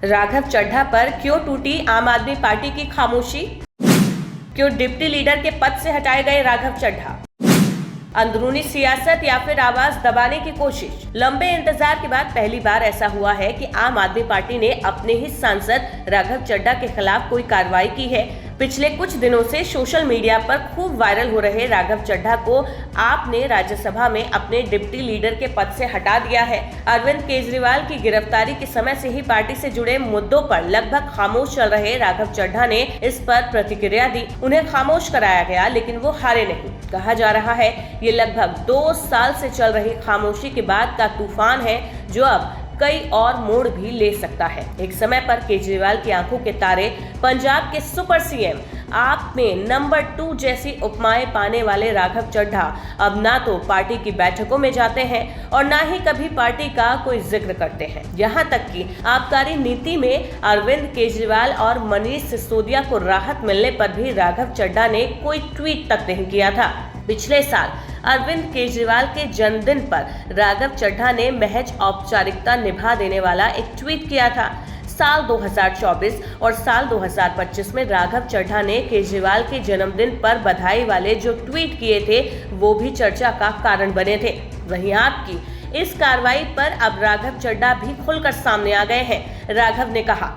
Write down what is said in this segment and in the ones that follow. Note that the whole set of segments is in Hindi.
राघव चड्ढा पर क्यों टूटी आम आदमी पार्टी की खामोशी? क्यों डिप्टी लीडर के पद से हटाए गए राघव चड्ढा? अंदरूनी सियासत या फिर आवाज दबाने की कोशिश? लंबे इंतजार के बाद पहली बार ऐसा हुआ है कि आम आदमी पार्टी ने अपने ही सांसद राघव चड्ढा के खिलाफ कोई कार्रवाई की है। पिछले कुछ दिनों से सोशल मीडिया पर खूब वायरल हो रहे राघव चड्ढा को आपने राज्यसभा में अपने डिप्टी लीडर के पद से हटा दिया है। अरविंद केजरीवाल की गिरफ्तारी के समय से ही पार्टी से जुड़े मुद्दों पर लगभग खामोश चल रहे राघव चड्ढा ने इस पर प्रतिक्रिया दी। उन्हें खामोश कराया गया, लेकिन वो हारे नहीं। कहा जा रहा है ये लगभग 2 साल से चल रही खामोशी के बाद का तूफान है, जो अब कई और मोड़ भी ले सकता है। एक समय पर केजरीवाल की आंखों के तारे, पंजाब के सुपर सीएम, आप में नंबर 2 जैसी उपमाएं पाने वाले राघव चड्ढा अब ना तो पार्टी की बैठकों में जाते हैं और ना ही कभी पार्टी का कोई जिक्र करते हैं। यहाँ तक कि आबकारी नीति में अरविंद केजरीवाल और मनीष सिसोदिया को राहत मिलने पर भी राघव चड्ढा ने कोई ट्वीट तक नहीं किया था। पिछले साल अरविंद केजरीवाल के जन्मदिन पर राघव चड्ढा ने महज औपचारिकता निभा देने वाला एक ट्वीट किया था। साल 2024 और साल 2025 में राघव चड्ढा ने केजरीवाल के जन्मदिन पर बधाई वाले जो ट्वीट किए थे, वो भी चर्चा का कारण बने थे। वहीं आपकी इस कार्रवाई पर अब राघव चड्ढा भी खुलकर सामने आ गए हैं। राघव ने कहा,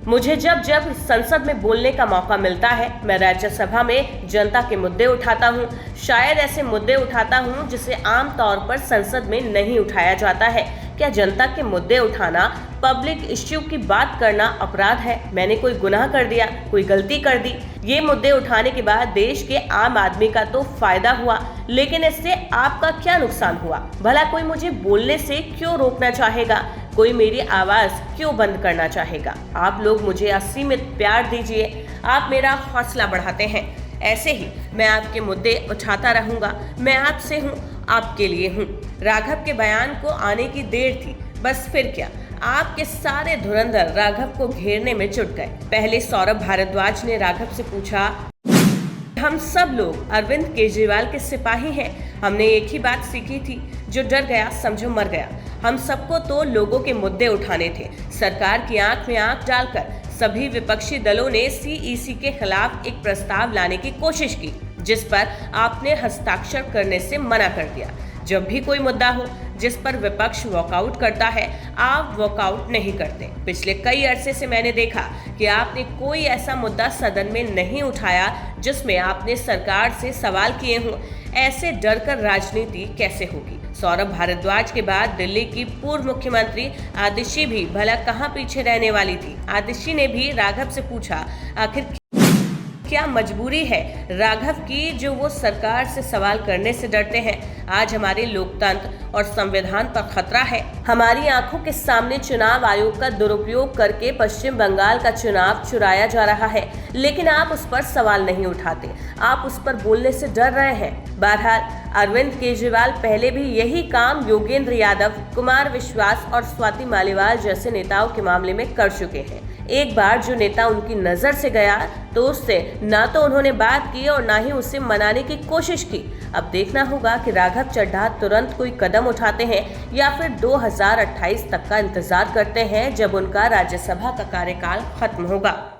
मुझे जब जब संसद में बोलने का मौका मिलता है, मैं राज्यसभा में जनता के मुद्दे उठाता हूं। शायद ऐसे मुद्दे उठाता हूं जिसे आम तौर पर संसद में नहीं उठाया जाता है। क्या जनता के मुद्दे उठाना, पब्लिक इश्यू की बात करना अपराध है? मैंने कोई गुनाह कर दिया, कोई गलती कर दी? ये मुद्दे उठाने के बाद देश के आम आदमी का तो फायदा हुआ, लेकिन इससे आपका क्या नुकसान हुआ? भला कोई मुझे बोलने से क्यों रोकना चाहेगा? कोई मेरी आवाज क्यों बंद करना चाहेगा? आप लोग मुझे असीमित प्यार दीजिए, आप मेरा हौसला बढ़ाते हैं। ऐसे ही मैं आपके मुद्दे उठाता रहूंगा। मैं आपसे हूँ, आपके लिए हूँ। राघव के बयान को आने की देर थी, बस फिर क्या, आपके सारे धुरंधर राघव को घेरने में जुट गए। पहले सौरभ भारद्वाज ने राघव से पूछा, हम सब लोग अरविंद केजरीवाल के सिपाही हैं। हमने एक ही बात सीखी थी, जो डर गया समझो मर गया। हम सबको तो लोगों के मुद्दे उठाने थे। सरकार की आंख में आंख डालकर सभी विपक्षी दलों ने सीईसी के खिलाफ एक प्रस्ताव लाने की कोशिश की, जिस पर आपने हस्ताक्षर करने से मना कर दिया। जब भी कोई मुद्दा हो जिस पर विपक्ष वॉकआउट करता है, आप वॉकआउट नहीं करते। पिछले कई अरसे से मैंने देखा कि आपने कोई ऐसा मुद्दा सदन में नहीं उठाया जिसमें आपने सरकार से सवाल किए हों। ऐसे डर कर राजनीति कैसे होगी? सौरभ भारद्वाज के बाद दिल्ली की पूर्व मुख्यमंत्री आतिशी भी भला कहाँ पीछे रहने वाली थी। आतिशी ने भी राघव से पूछा, आखिर क्या मजबूरी है राघव की जो वो सरकार से सवाल करने से डरते हैं? आज हमारे लोकतंत्र और संविधान पर खतरा है। हमारी आंखों के सामने चुनाव आयोग का दुरुपयोग करके पश्चिम बंगाल का चुनाव चुराया जा रहा है, लेकिन आप उस पर सवाल नहीं उठाते। आप उस पर बोलने से डर रहे हैं। बहरहाल अरविंद केजरीवाल पहले भी यही काम योगेंद्र यादव, कुमार विश्वास और स्वाति मालीवाल जैसे नेताओं के मामले में कर चुके हैं। एक बार जो नेता उनकी नजर से गया तो उससे ना तो उन्होंने बात की और ना ही उसे मनाने की कोशिश की। अब देखना होगा कि राघव चड्ढा तुरंत कोई कदम उठाते हैं या फिर 2028 तक का इंतजार करते हैं, जब उनका राज्यसभा का कार्यकाल खत्म होगा।